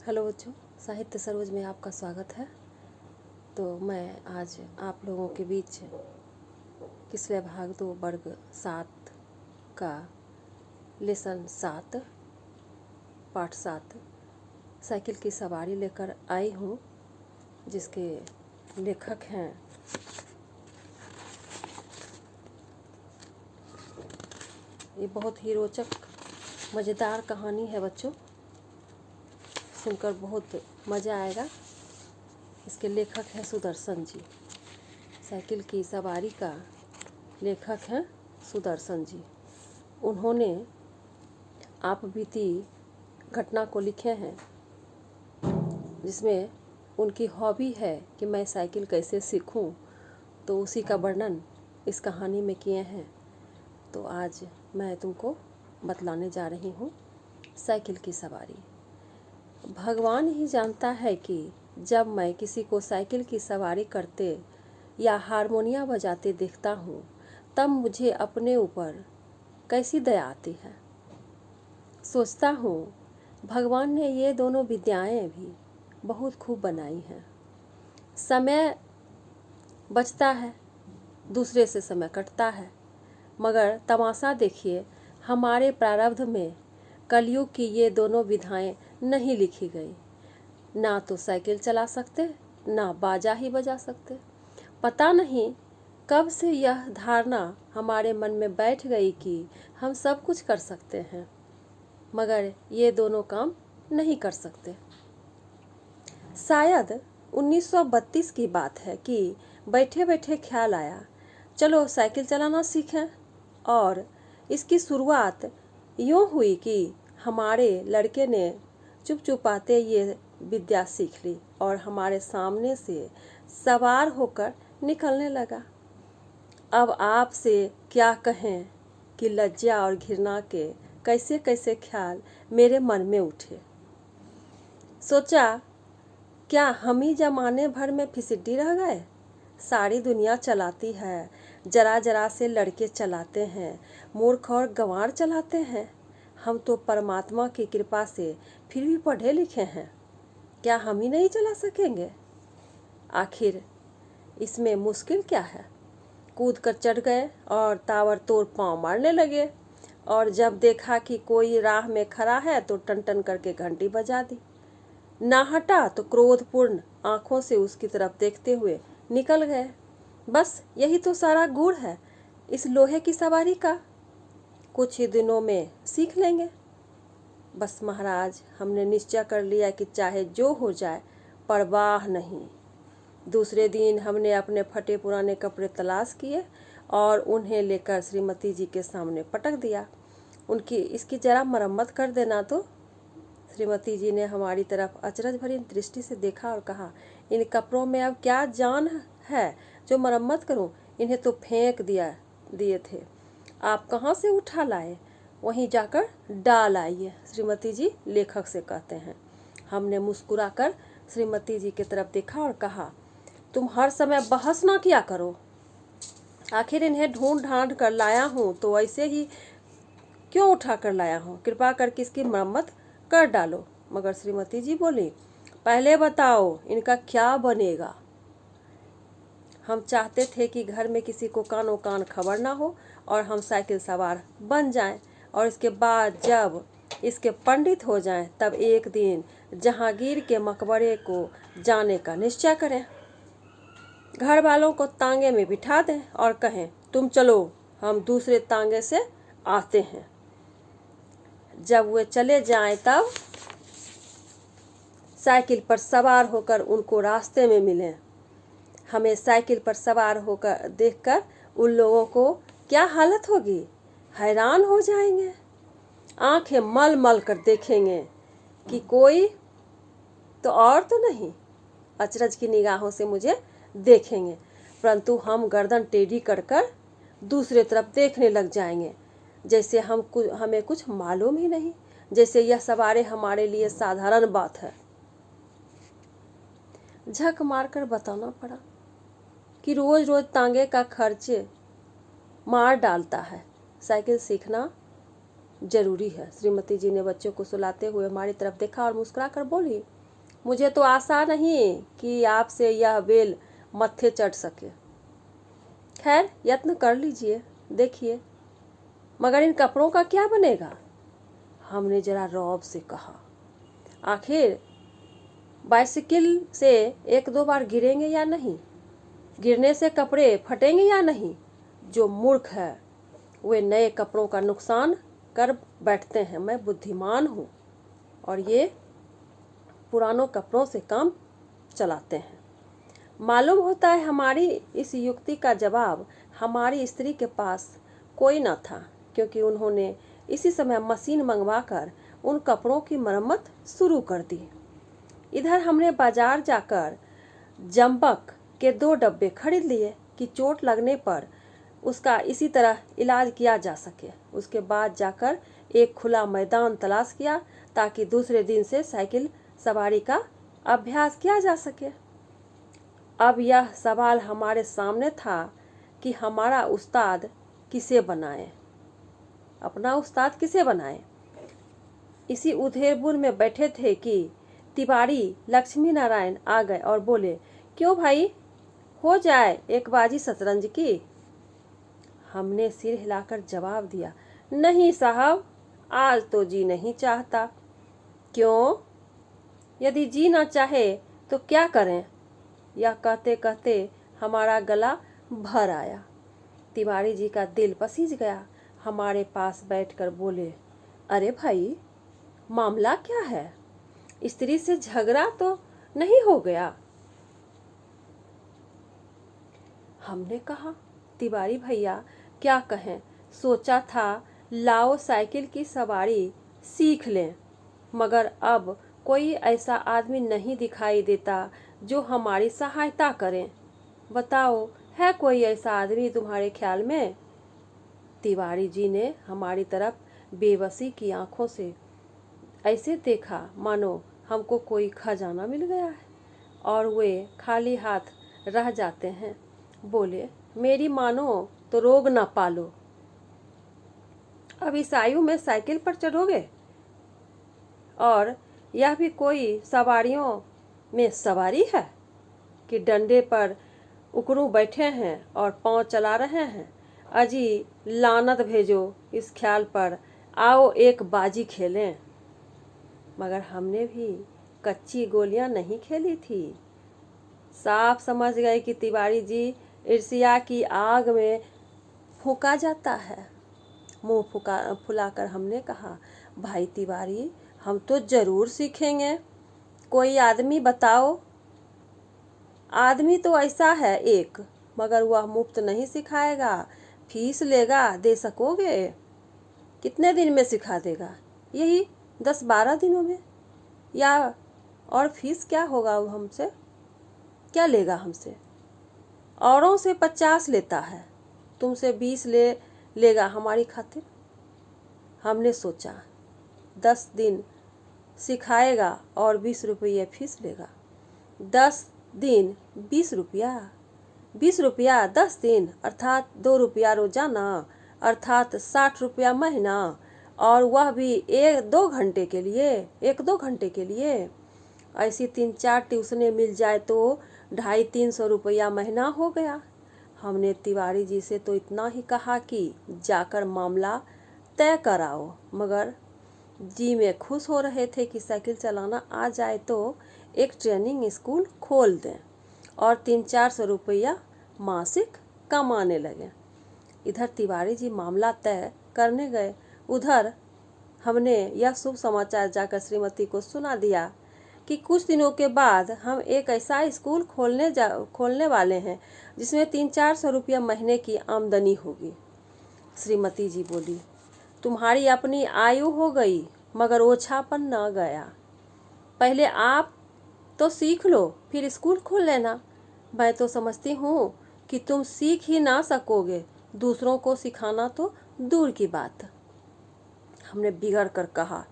Hello बच्चों, साहित्य सरोज में आपका स्वागत है। तो मैं आज आप लोगों के बीच किसवे भाग 2 वर्ग 7 का लेसन 7 पाठ 7 साइकिल की सवारी लेकर आई हूँ, जिसके लेखक हैं ये बहुत ही रोचक मज़ेदार कहानी है बच्चों, सुनकर बहुत मज़ा आएगा। इसके लेखक हैं सुदर्शन जी। साइकिल की सवारी का लेखक हैं सुदर्शन जी। उन्होंने आप बीती घटना को लिखे हैं, जिसमें उनकी हॉबी है कि मैं साइकिल कैसे सीखूं, तो उसी का वर्णन इस कहानी में किए हैं। तो आज मैं तुमको बतलाने जा रही हूँ साइकिल की सवारी। भगवान ही जानता है कि जब मैं किसी को साइकिल की सवारी करते या हारमोनिया बजाते देखता हूँ, तब मुझे अपने ऊपर कैसी दया आती है। सोचता हूँ भगवान ने ये दोनों विद्याएं भी बहुत खूब बनाई हैं। समय बचता है, दूसरे से समय कटता है, मगर तमाशा देखिए, हमारे प्रारब्ध में कलयुग की ये दोनों विधाएं नहीं लिखी गई। ना तो साइकिल चला सकते, ना बाजा ही बजा सकते। पता नहीं कब से यह धारणा हमारे मन में बैठ गई कि हम सब कुछ कर सकते हैं, मगर ये दोनों काम नहीं कर सकते। शायद 1932 की बात है कि बैठे बैठे ख्याल आया, चलो साइकिल चलाना सीखें। और इसकी शुरुआत यूँ हुई कि हमारे लड़के ने चुप चुपाते ये विद्या सीख ली और हमारे सामने से सवार होकर निकलने लगा। अब आपसे क्या कहें कि लज्जा और घृणा के कैसे कैसे ख्याल मेरे मन में उठे। सोचा, क्या हम ही जमाने भर में फिसिड्डी रह गए? सारी दुनिया चलाती है, जरा जरा से लड़के चलाते हैं, मूर्ख और गंवार चलाते हैं। हम तो परमात्मा की कृपा से फिर भी पढ़े लिखे हैं, क्या हम ही नहीं चला सकेंगे? आखिर इसमें मुश्किल क्या है? कूद कर चढ़ गए और ताबड़तोड़ पाँव मारने लगे, और जब देखा कि कोई राह में खड़ा है तो टन टन करके घंटी बजा दी। ना हटा तो क्रोधपूर्ण आंखों से उसकी तरफ देखते हुए निकल गए। बस यही तो सारा गुण है इस लोहे की सवारी का। कुछ ही दिनों में सीख लेंगे। बस महाराज, हमने निश्चय कर लिया कि चाहे जो हो जाए परवाह नहीं। दूसरे दिन हमने अपने फटे पुराने कपड़े तलाश किए और उन्हें लेकर श्रीमती जी के सामने पटक दिया। उनकी इसकी जरा मरम्मत कर देना तो। श्रीमती जी ने हमारी तरफ अचरज भरी दृष्टि से देखा और कहा, इन कपड़ों में अब क्या जान है जो मरम्मत करूं? इन्हें तो फेंक दिए थे। आप कहाँ से उठा लाए? वहीं जाकर डाल आइए, श्रीमती जी लेखक से कहते हैं। हमने मुस्कुराकर श्रीमती जी की तरफ देखा और कहा, तुम हर समय बहस ना किया करो। आखिर इन्हें ढूंढ ढांढ कर लाया हूँ तो ऐसे ही क्यों उठा कर लाया हूँ? कृपा करके इसकी मरम्मत कर डालो। मगर श्रीमती जी बोली, पहले बताओ इनका क्या बनेगा? हम चाहते थे कि घर में किसी को कानो कान खबर ना हो और हम साइकिल सवार बन जाएं, और इसके बाद जब इसके पंडित हो जाएं, तब एक दिन जहांगीर के मकबरे को जाने का निश्चय करें। घर वालों को तांगे में बिठा दें और कहें, तुम चलो, हम दूसरे तांगे से आते हैं। जब वे चले जाएं, तब साइकिल पर सवार होकर उनको रास्ते में मिलें। हमें साइकिल पर सवार होकर देखकर उन लोगों को क्या हालत होगी? हैरान हो जाएंगे, आंखें मल मल कर देखेंगे कि कोई तो और तो नहीं। अचरज की निगाहों से मुझे देखेंगे, परंतु हम गर्दन टेढ़ी कर कर दूसरे तरफ देखने लग जाएंगे, जैसे हमें कुछ मालूम ही नहीं, जैसे यह सवारी हमारे लिए साधारण बात है। झक मारकर बताना पड़ा कि रोज रोज तांगे का खर्च मार डालता है, साइकिल सीखना जरूरी है। श्रीमती जी ने बच्चों को सुलाते हुए हमारी तरफ देखा और मुस्कुरा कर बोली, मुझे तो आशा नहीं कि आपसे यह बेल मत्थे चढ़ सके। खैर यत्न कर लीजिए, देखिए मगर इन कपड़ों का क्या बनेगा? हमने जरा रौब से कहा। आखिर बाइसिकल से एक दो बार गिरेंगे या नहीं? गिरने से कपड़े फटेंगे या नहीं? जो मूर्ख है वे नए कपड़ों का नुकसान कर बैठते हैं। मैं बुद्धिमान हूँ और ये पुरानों कपड़ों से काम चलाते हैं। मालूम होता है हमारी इस युक्ति का जवाब हमारी स्त्री के पास कोई न था, क्योंकि उन्होंने इसी समय मशीन मंगवाकर उन कपड़ों की मरम्मत शुरू कर दी। इधर हमने बाजार जाकर जंबक के 2 डब्बे खरीद लिए कि चोट लगने पर उसका इसी तरह इलाज किया जा सके। उसके बाद जाकर एक खुला मैदान तलाश किया ताकि दूसरे दिन से साइकिल सवारी का अभ्यास किया जा सके। अब यह सवाल हमारे सामने था कि हमारा उस्ताद किसे बनाए, अपना उस्ताद किसे बनाए। इसी उधेड़बुन में बैठे थे कि तिवारी लक्ष्मी नारायण आ गए और बोले, क्यों भाई, हो जाए एक बाजी शतरंज की? हमने सिर हिलाकर जवाब दिया, नहीं साहब, आज तो जी नहीं चाहता। क्यों? यदि जी ना चाहे तो क्या करें? यह कहते कहते हमारा गला भर आया। तिवारी जी का दिल पसीज गया। हमारे पास बैठकर बोले, अरे भाई, मामला क्या है? स्त्री से झगड़ा तो नहीं हो गया? हमने कहा, तिवारी भैया क्या कहें, सोचा था लाओ साइकिल की सवारी सीख लें, मगर अब कोई ऐसा आदमी नहीं दिखाई देता जो हमारी सहायता करे। बताओ, है कोई ऐसा आदमी तुम्हारे ख्याल में? तिवारी जी ने हमारी तरफ बेबसी की आंखों से ऐसे देखा मानो हमको कोई खजाना मिल गया है और वे खाली हाथ रह जाते हैं। बोले, मेरी मानो तो रोग ना पालो, अब इस आयु में साइकिल पर चढ़ोगे? और यह भी कोई सवारियों में सवारी है कि डंडे पर उकड़ू बैठे हैं और पांव चला रहे हैं? अजी लानत भेजो इस ख्याल पर, आओ एक बाजी खेलें। मगर हमने भी कच्ची गोलियां नहीं खेली थी। साफ समझ गए कि तिवारी जी ईर्ष्या की आग में फूंका जाता है। मुंह फुलाकर हमने कहा, भाई तिवारी, हम तो जरूर सीखेंगे, कोई आदमी बताओ। आदमी तो ऐसा है एक, मगर वह मुफ्त नहीं सिखाएगा, फीस लेगा। दे सकोगे? कितने दिन में सिखा देगा? यही 10-12 दिनों में। या और फीस क्या होगा? वो हमसे क्या लेगा? हमसे औरों से 50 लेता है, तुमसे 20 लेगा हमारी खातिर। हमने सोचा 10 दिन सिखाएगा और 20 रुपये फीस लेगा। 10 दिन 20 रुपया, 20 रुपया 10 दिन, अर्थात 2 रुपया रोजाना, अर्थात 60 रुपया महीना, और वह भी 1-2 घंटे के लिए, 1-2 घंटे के लिए। ऐसी 3-4 ट्यूशनें मिल जाए तो 250-300 रुपया महीना हो गया। हमने तिवारी जी से तो इतना ही कहा कि जाकर मामला तय कराओ, मगर जी में खुश हो रहे थे कि साइकिल चलाना आ जाए तो एक ट्रेनिंग स्कूल खोल दें और 300-400 रुपया मासिक कमाने लगे। इधर तिवारी जी मामला तय करने गए, उधर हमने यह शुभ समाचार जाकर श्रीमती को सुना दिया कि कुछ दिनों के बाद हम एक ऐसा स्कूल खोलने वाले हैं जिसमें 300-400 रुपया महीने की आमदनी होगी। श्रीमती जी बोली, तुम्हारी अपनी आयु हो गई मगर ओछापन न गया। पहले आप तो सीख लो, फिर स्कूल खोल लेना। मैं तो समझती हूँ कि तुम सीख ही ना सकोगे, दूसरों को सिखाना तो दूर की बात। हमने बिगड़ कर कहा,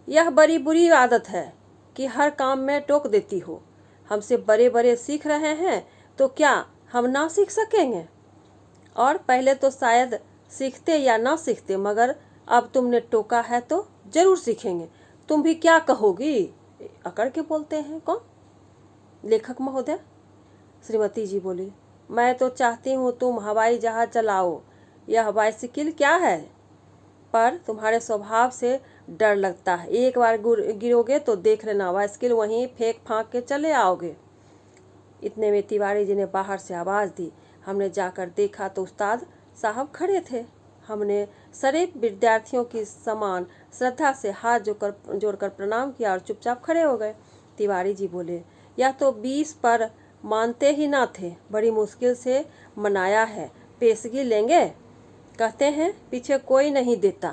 यह बड़ी बुरी आदत है कि हर काम में टोक देती हो। हमसे बड़े बड़े सीख रहे हैं तो क्या हम ना सीख सकेंगे? और पहले तो शायद सीखते या ना सीखते, मगर अब तुमने टोका है तो जरूर सीखेंगे। तुम भी क्या कहोगी? अकड़ के बोलते हैं कौन? लेखक महोदय, श्रीमती जी बोली, मैं तो चाहती हूँ तुम हवाई जहाज चलाओ। यह बाइसिकल क्या है? पर तुम्हारे स्वभाव से डर लगता है। एक बार गिरोगे तो देख लेना, बाइसिकल वहीं फेंक फांक के चले आओगे। इतने में तिवारी जी ने बाहर से आवाज़ दी। हमने जाकर देखा तो उस्ताद साहब खड़े थे। हमने शरीफ विद्यार्थियों की समान श्रद्धा से हाथ जोड़कर प्रणाम किया और चुपचाप खड़े हो गए। तिवारी जी बोले, यह तो 20 पर मानते ही ना थे, बड़ी मुश्किल से मनाया है, पेशगी लेंगे? कहते हैं पीछे कोई नहीं देता।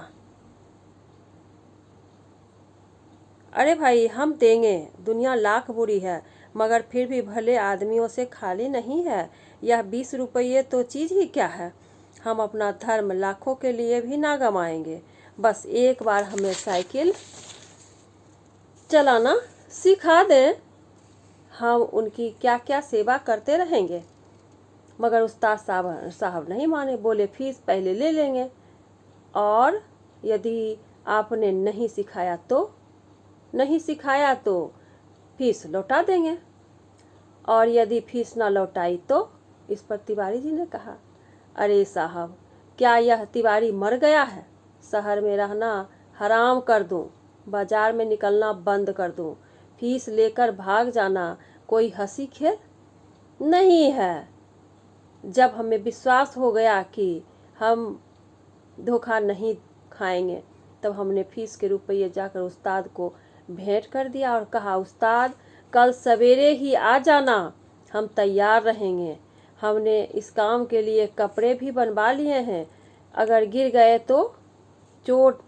अरे भाई हम देंगे, दुनिया लाख बुरी है मगर फिर भी भले आदमियों से खाली नहीं है। यह 20 रुपये तो चीज़ ही क्या है। हम अपना धर्म लाखों के लिए भी ना गंवाएंगे। बस एक बार हमें साइकिल चलाना सिखा दें, हम उनकी क्या क्या सेवा करते रहेंगे। मगर उस्ताद साहब नहीं माने। बोले, फीस पहले ले लेंगे और यदि आपने नहीं सिखाया तो फीस लौटा देंगे, और यदि फीस ना लौटाई तो। इस पर तिवारी जी ने कहा, अरे साहब, क्या यह तिवारी मर गया है? शहर में रहना हराम कर दूं, बाजार में निकलना बंद कर दूं, फीस लेकर भाग जाना कोई हंसी खेल नहीं है। जब हमें विश्वास हो गया कि हम धोखा नहीं खाएंगे, तब हमने फीस के रुपये जाकर उस्ताद को भेंट कर दिया और कहा, उस्ताद कल सवेरे ही आ जाना, हम तैयार रहेंगे। हमने इस काम के लिए कपड़े भी बनवा लिए हैं, अगर गिर गए तो चोट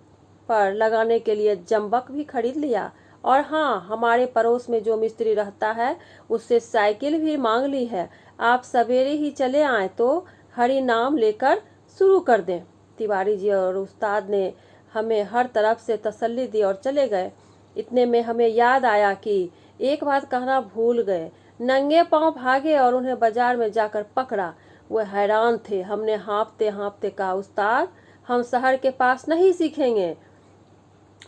पर लगाने के लिए जंबक भी खरीद लिया। और हाँ, हमारे पड़ोस में जो मिस्त्री रहता है उससे साइकिल भी मांग ली है। आप सवेरे ही चले आए तो हरि नाम लेकर शुरू कर दें। तिवारी जी और उस्ताद ने हमें हर तरफ से तसल्ली दी और चले गए। इतने में हमें याद आया कि एक बात कहना भूल गए। नंगे पांव भागे और उन्हें बाजार में जाकर पकड़ा। वे हैरान थे। हमने हाँफते हाँफते कहा, उस्ताद हम शहर के पास नहीं सीखेंगे,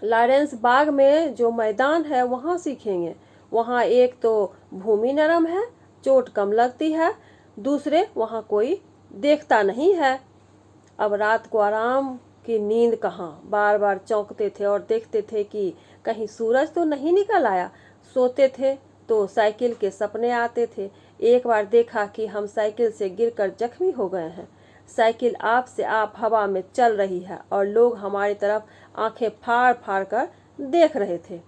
लॉरेंस बाग में जो मैदान है वहाँ सीखेंगे। वहाँ एक तो भूमि नरम है, चोट कम लगती है, दूसरे वहाँ कोई देखता नहीं है। अब रात को आराम की नींद कहाँ, बार बार चौंकते थे और देखते थे कि कहीं सूरज तो नहीं निकल आया। सोते थे तो साइकिल के सपने आते थे। एक बार देखा कि हम साइकिल से गिरकर जख्मी हो गए हैं। साइकिल आप से आप हवा में चल रही है और लोग हमारी तरफ आंखें फाड़ फाड़ कर देख रहे थे।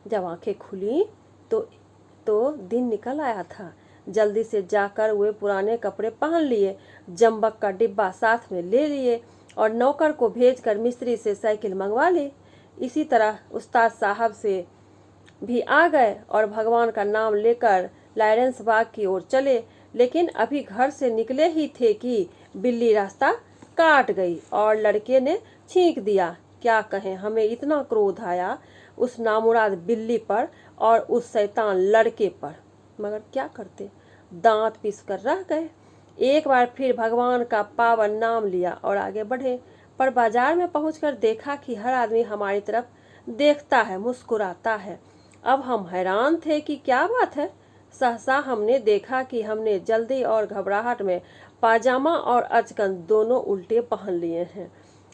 जब आंखें खुली तो दिन निकल आया था। जल्दी से जाकर वे पुराने कपड़े पहन लिए, जंबक का डिब्बा साथ में ले लिए और नौकर को भेजकर मिस्त्री से साइकिल मंगवा ली। इसी तरह उस्ताद साहब से भी आ गए और भगवान का नाम लेकर लॉरेंस बाग की ओर चले। लेकिन अभी घर से निकले ही थे कि बिल्ली रास्ता काट गई और लड़के ने छींक दिया। क्या कहें, हमें इतना क्रोध आया उस नामुराद बिल्ली पर और उस शैतान लड़के पर, मगर क्या करते, दांत पीस कर रह गए। एक बार फिर भगवान का पावन नाम लिया और आगे बढ़े। पर बाजार में पहुंचकर देखा कि हर आदमी हमारी तरफ देखता है, मुस्कुराता है। अब हम हैरान थे कि क्या बात है। सहसा हमने देखा कि हमने जल्दी और घबराहट में पाजामा और अचकन दोनों उल्टे पहन लिए हैं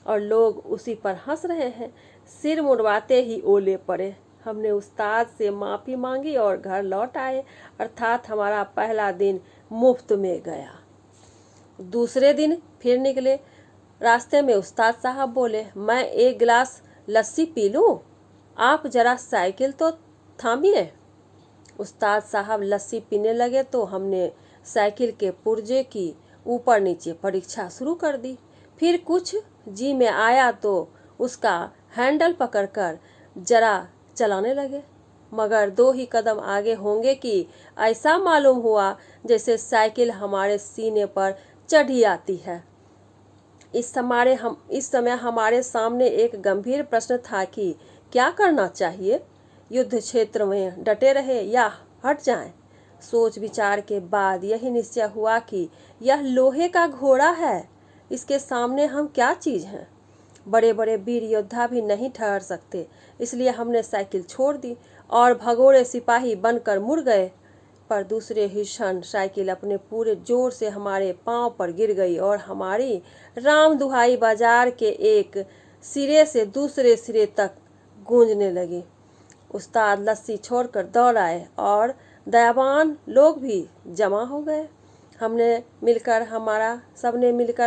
और लोग उसी पर हंस रहे हैं। सिर मुड़वाते ही ओले पड़े। हमने उस्ताद से माफ़ी मांगी और घर लौट आए, अर्थात हमारा पहला दिन मुफ्त में गया। दूसरे दिन फिर निकले। रास्ते में उस्ताद साहब बोले, मैं एक गिलास लस्सी पी लूं? आप जरा साइकिल तो थामिए। उस्ताद साहब लस्सी पीने लगे तो हमने साइकिल के पुर्जे की ऊपर नीचे परीक्षा शुरू कर दी। फिर कुछ जी में आया तो उसका हैंडल पकड़कर जरा चलाने लगे, मगर 2 ही कदम आगे होंगे कि ऐसा मालूम हुआ जैसे साइकिल हमारे सीने पर चढ़ी आती है। इस समय हमारे सामने एक गंभीर प्रश्न था कि क्या करना चाहिए, युद्ध क्षेत्र में डटे रहे या हट जाएं। सोच विचार के बाद यही निश्चय हुआ कि यह लोहे का घोड़ा है, इसके सामने हम क्या चीज़ हैं। बड़े बड़े वीर योद्धा भी नहीं ठहर सकते, इसलिए हमने साइकिल छोड़ दी और भगोड़े सिपाही बनकर मुड़ गए। पर दूसरे ही क्षण साइकिल अपने पूरे जोर से हमारे पांव पर गिर गई और हमारी राम दुहाई बाजार के एक सिरे से दूसरे सिरे तक गूंजने लगी। उस्ताद लस्सी छोड़कर दौड़ आए और दयावान लोग भी जमा हो गए। सबने मिलकर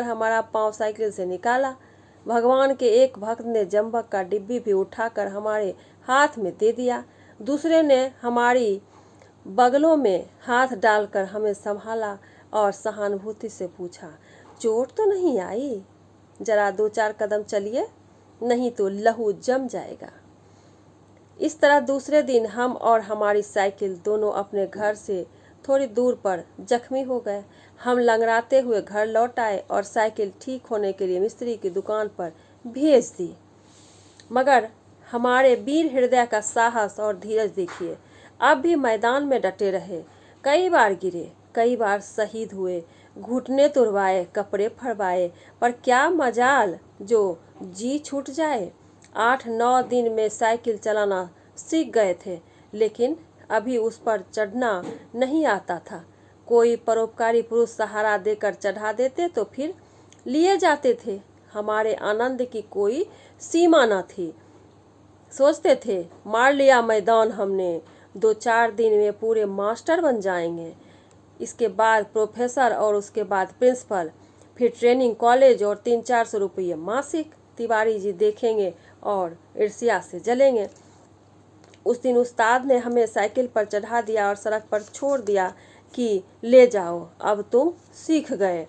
हमारा पांव साइकिल से निकाला। भगवान के एक भक्त ने जंबक का डिब्बी भी उठाकर हमारे हाथ में दे दिया। दूसरे ने हमारी बगलों में हाथ डालकर हमें संभाला और सहानुभूति से पूछा, चोट तो नहीं आई? जरा 2-4 कदम चलिए, नहीं तो लहू जम जाएगा। इस तरह दूसरे दिन हम और हमारी साइकिल दोनों अपने घर से थोड़ी दूर पर जख्मी हो गए। हम लंगड़ाते हुए घर लौट आए और साइकिल ठीक होने के लिए मिस्त्री की दुकान पर भेज दी। मगर हमारे वीर हृदय का साहस और धीरज देखिए, अब भी मैदान में डटे रहे। कई बार गिरे, कई बार शहीद हुए, घुटने तुड़वाए, कपड़े फड़वाए, पर क्या मजाल जो जी छूट जाए। 8-9 दिन में साइकिल चलाना सीख गए थे, लेकिन अभी उस पर चढ़ना नहीं आता था। कोई परोपकारी पुरुष सहारा देकर चढ़ा देते तो फिर लिए जाते थे। हमारे आनंद की कोई सीमा न थी। सोचते थे, मार लिया मैदान हमने, 2-4 दिन में पूरे मास्टर बन जाएंगे, इसके बाद प्रोफेसर और उसके बाद प्रिंसिपल, फिर ट्रेनिंग कॉलेज और 300-400 रुपये मासिक। तिवारी जी देखेंगे और ईर्ष्या से जलेंगे। उस दिन उस्ताद ने हमें साइकिल पर चढ़ा दिया और सड़क पर छोड़ दिया कि ले जाओ, अब तुम सीख गए।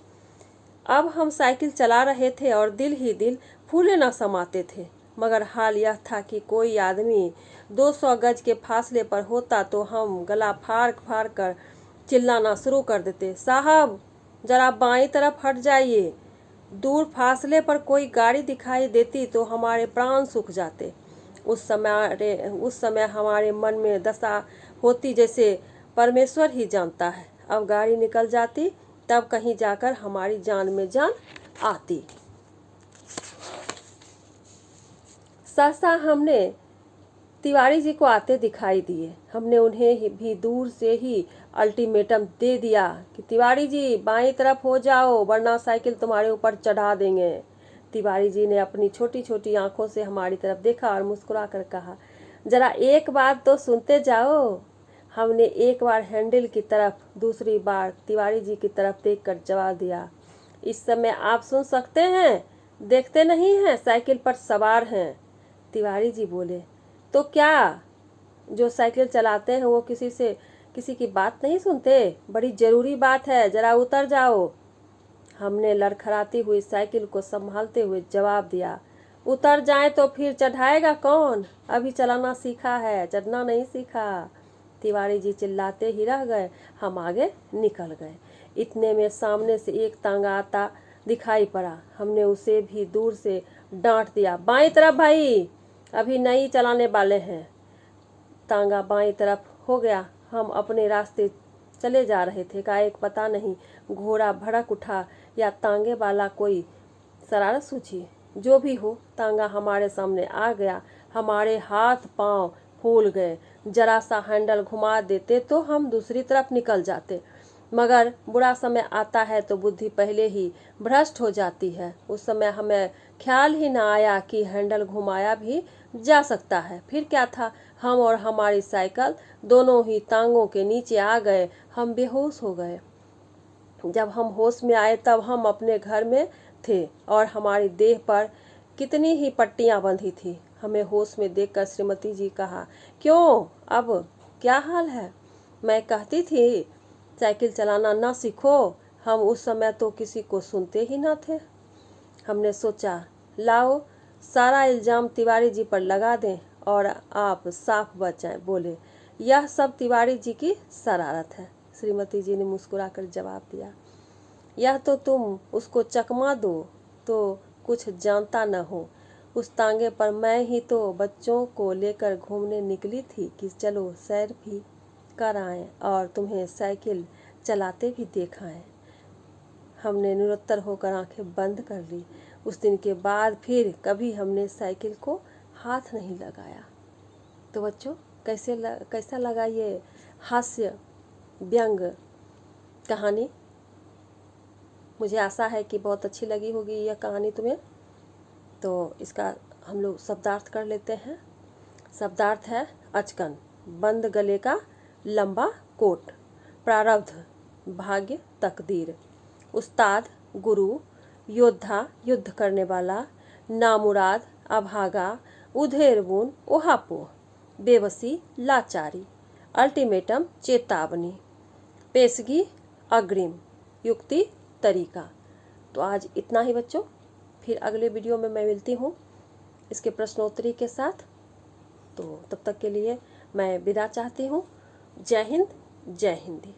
अब हम साइकिल चला रहे थे और दिल ही दिल फूले न समाते थे। मगर हाल यह था कि कोई आदमी 200 गज के फासले पर होता तो हम गला फाड़ फाड़ कर चिल्लाना शुरू कर देते, साहब जरा बाईं तरफ हट जाइए। दूर फासले पर कोई गाड़ी दिखाई देती तो हमारे प्राण सूख जाते। उस समय हमारे मन में दशा होती जैसे परमेश्वर ही जानता है। अब गाड़ी निकल जाती, तब कहीं जाकर हमारी जान में जान आती। सहसा हमने तिवारी जी को आते दिखाई दिए। हमने उन्हें भी दूर से ही अल्टीमेटम दे दिया कि तिवारी जी बाईं तरफ हो जाओ, वरना साइकिल तुम्हारे ऊपर चढ़ा देंगे। तिवारी जी ने अपनी छोटी छोटी आंखों से हमारी तरफ देखा और मुस्कुरा कर कहा, जरा एक बात तो सुनते जाओ। हमने एक बार हैंडल की तरफ, दूसरी बार तिवारी जी की तरफ देखकर जवाब दिया, इस समय आप सुन सकते हैं, देखते नहीं हैं साइकिल पर सवार हैं। तिवारी जी बोले, तो क्या जो साइकिल चलाते हैं वो किसी की बात नहीं सुनते? बड़ी जरूरी बात है, जरा उतर जाओ। हमने लड़खड़ाती हुई साइकिल को संभालते हुए जवाब दिया, उतर जाए तो फिर चढ़ाएगा कौन? अभी चलाना सीखा है, चढ़ना नहीं सीखा। तिवारी जी चिल्लाते ही रह गए। हम आगे निकल गए। इतने में सामने से एक तांगा आता दिखाई पड़ा। हमने उसे भी दूर से डांट दिया, बाईं तरफ भाई, अभी नहीं चलाने वाले हैं। तांगा बाईं तरफ हो गया। हम अपने रास्ते चले जा रहे थे, एकाएक पता नहीं घोड़ा भड़क उठा या तांगे वाला कोई शरारत सूझी, जो भी हो तांगा हमारे सामने आ गया। हमारे हाथ पांव फूल गए। जरा सा हैंडल घुमा देते तो हम दूसरी तरफ निकल जाते, मगर बुरा समय आता है तो बुद्धि पहले ही भ्रष्ट हो जाती है। उस समय हमें ख्याल ही ना आया कि हैंडल घुमाया भी जा सकता है। फिर क्या था, हम और हमारी साइकिल दोनों ही टांगों के नीचे आ गए। हम बेहोश हो गए। जब हम होश में आए तब हम अपने घर में थे और हमारी देह पर कितनी ही पट्टियां बंधी थी। हमें होश में देखकर श्रीमती जी कहा, क्यों, अब क्या हाल है? मैं कहती थी साइकिल चलाना ना सीखो। हम उस समय तो किसी को सुनते ही ना थे। हमने सोचा, लाओ सारा इल्ज़ाम तिवारी जी पर लगा दें और आप साफ बच जाएं। बोले, यह सब तिवारी जी की शरारत है। श्रीमती जी ने मुस्कुराकर जवाब दिया, यह तो तुम उसको चकमा दो तो कुछ जानता न हो। उस तांगे पर मैं ही तो बच्चों को लेकर घूमने निकली थी कि चलो सैर भी कर आएं और तुम्हें साइकिल चलाते भी देखाएं। हमने निरुत्तर होकर आंखें बंद कर ली। उस दिन के बाद फिर कभी हमने साइकिल को हाथ नहीं लगाया। तो बच्चों कैसा लगा ये हास्य व्यंग कहानी। मुझे आशा है कि बहुत अच्छी लगी होगी यह कहानी तुम्हें। तो इसका हम लोग शब्दार्थ कर लेते हैं। शब्दार्थ है अचकन, बंद गले का लंबा कोट, प्रारब्ध भाग्य तकदीर, उस्ताद गुरु, योद्धा युद्ध करने वाला, नामुराद अभागा, उधेड़बुन ओहापोह, बेबसी लाचारी, अल्टीमेटम चेतावनी, पेशगी अग्रिम, युक्ति तरीका। तो आज इतना ही बच्चों, फिर अगले वीडियो में मैं मिलती हूँ इसके प्रश्नोत्तरी के साथ। तो तब तक के लिए मैं विदा चाहती हूँ। जय हिंद, जय हिंदी।